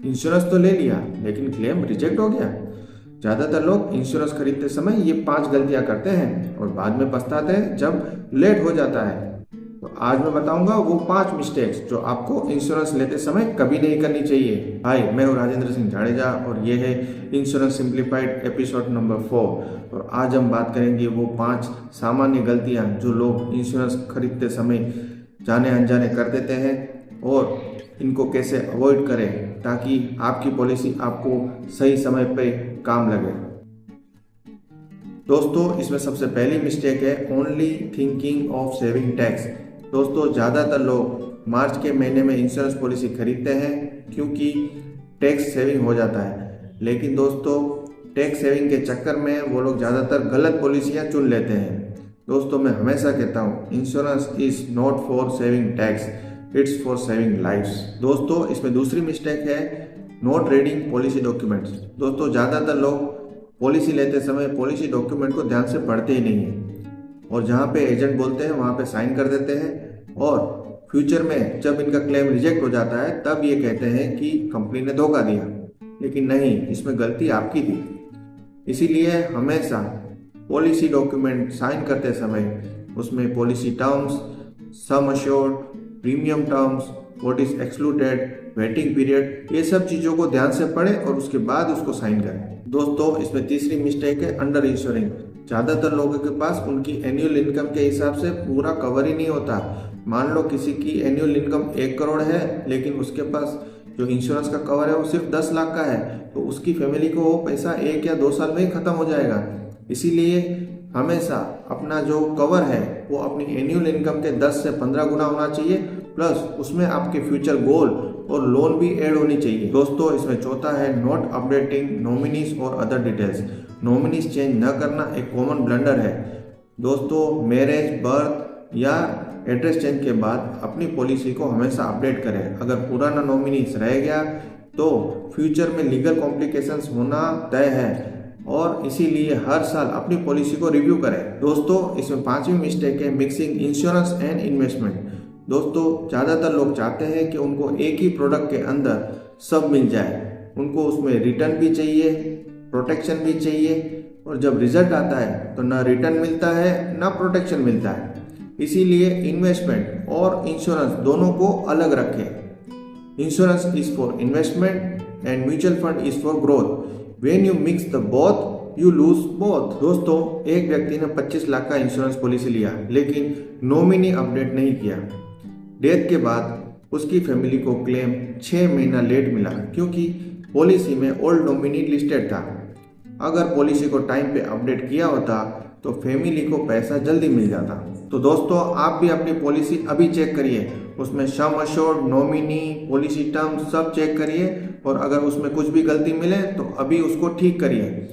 Insurance तो ले लिया लेकिन क्लेम रिजेक्ट हो गया। ज़्यादातर लोग इंश्योरेंस खरीदते समय ये 5 गलतियां करते हैं और बाद में पछताते हैं जब लेट हो जाता है। तो आज मैं बताऊंगा वो 5 मिस्टेक्स जो आपको इंश्योरेंस लेते समय कभी नहीं करनी चाहिए। हाय, मैं हूँ राजेंद्र सिंह जाडेजा और ये है इंश्योरेंस सिंप्लीफाइड एपिसोड नंबर 4। और आज हम बात करेंगे वो 5 सामान्य गलतियां जो लोग इंश्योरेंस खरीदते समय जाने अनजाने कर देते हैं और इनको कैसे अवॉइड करें ताकि आपकी पॉलिसी आपको सही समय पे काम लगे। दोस्तों, इसमें सबसे पहली मिस्टेक है only thinking of saving tax. दोस्तों, ज़्यादातर लोग मार्च के महीने में इंश्योरेंस पॉलिसी खरीदते हैं क्योंकि टैक्स सेविंग हो जाता है, लेकिन दोस्तों टैक्स सेविंग के चक्कर में वो लोग ज़्यादातर गलत पॉलिसियाँ चुन लेते हैं। दोस्तों, मैं हमेशा कहता हूँ insurance is not for saving tax, it's for saving lifes. दोस्तों, इसमें दूसरी मिस्टेक है नॉट रीडिंग पॉलिसी डॉक्यूमेंट्स। दोस्तों, ज़्यादातर लोग पॉलिसी लेते समय पॉलिसी डॉक्यूमेंट को ध्यान से पढ़ते ही नहीं है और जहाँ पे एजेंट बोलते हैं वहाँ पे साइन कर देते हैं और फ्यूचर में जब इनका क्लेम रिजेक्ट हो जाता है तब ये कहते हैं कि कंपनी ने धोखा दिया, लेकिन नहीं, इसमें गलती आपकी थी। इसीलिए हमेशा पॉलिसी डॉक्यूमेंट साइन करते समय उसमें policy terms, sum assured, premium terms, what is excluded, waiting period, ये सब चीज़ों को ध्यान से पढ़ें और उसके बाद उसको साइन करें। दोस्तों, इसमें तीसरी मिस्टेक है अंडर इंश्योरिंग। ज़्यादातर लोगों के पास उनकी एनुअल इनकम के हिसाब से पूरा कवर ही नहीं होता। मान लो किसी की एनुअल इनकम 1 करोड़ है लेकिन उसके पास जो इंश्योरेंस का कवर है वो सिर्फ 10 लाख का है, तो उसकी फैमिली को वो पैसा 1 या 2 साल में ही खत्म हो जाएगा। इसीलिए हमेशा अपना जो कवर है वो अपनी एनुअल इनकम के 10 से 15 गुना होना चाहिए, प्लस उसमें आपके फ्यूचर गोल और लोन भी ऐड होनी चाहिए। दोस्तों, इसमें चौथा है नॉट अपडेटिंग नॉमिनीज और अदर डिटेल्स। नॉमिनीज चेंज न करना एक कॉमन ब्लंडर है। दोस्तों, मैरिज, बर्थ या एड्रेस चेंज के बाद अपनी पॉलिसी को हमेशा अपडेट करें। अगर पुराना नॉमिनीज रह गया तो फ्यूचर में लीगल कॉम्प्लिकेशंस होना तय है और इसीलिए हर साल अपनी पॉलिसी को रिव्यू करें। दोस्तों, इसमें 5वीं मिस्टेक है मिक्सिंग इंश्योरेंस एंड इन्वेस्टमेंट। दोस्तों, ज़्यादातर लोग चाहते हैं कि उनको एक ही प्रोडक्ट के अंदर सब मिल जाए। उनको उसमें रिटर्न भी चाहिए, प्रोटेक्शन भी चाहिए, और जब रिजल्ट आता है तो ना रिटर्न मिलता है ना प्रोटेक्शन मिलता है। इसीलिए इन्वेस्टमेंट और इंश्योरेंस दोनों को अलग रखें। Insurance is for investment and mutual fund is for growth. When you mix the both you lose both. दोस्तों, एक व्यक्ति ने 25 लाख का इंश्योरेंस पॉलिसी लिया लेकिन नॉमिनी अपडेट नहीं किया। डेथ के बाद उसकी फैमिली को क्लेम 6 महीना लेट मिला क्योंकि पॉलिसी में ओल्ड नॉमिनी लिस्टेड था। अगर पॉलिसी को टाइम पे अपडेट किया होता तो फैमिली को पैसा जल्दी मिल जाता। तो दोस्तों, आप भी अपनी पॉलिसी अभी चेक करिए, उसमें sum assured, nominee, policy term सब चेक करिए और अगर उसमें कुछ भी गलती मिले तो अभी उसको ठीक करिए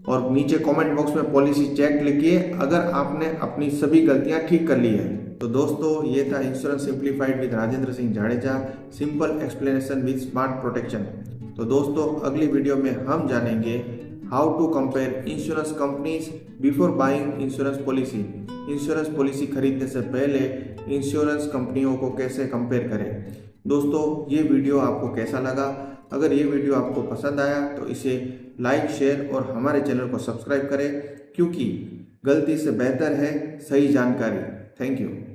और नीचे कमेंट बॉक्स में पॉलिसी चेक लिखिए अगर आपने अपनी सभी गलतियां ठीक कर ली है। तो दोस्तों, ये था insurance simplified with Rajendra Singh Jadeja, simple explanation with smart protection. तो दोस्तों, अगली वीडियो में हम जानेंगे how to compare insurance companies before buying insurance policy. Insurance policy खरीदने से पहले इंश्योरेंस कंपनियों को कैसे कंपेयर करें। दोस्तों, ये वीडियो आपको कैसा लगा? अगर ये वीडियो आपको पसंद आया तो इसे लाइक, शेयर और हमारे चैनल को सब्सक्राइब करें क्योंकि गलती से बेहतर है सही जानकारी। Thank you.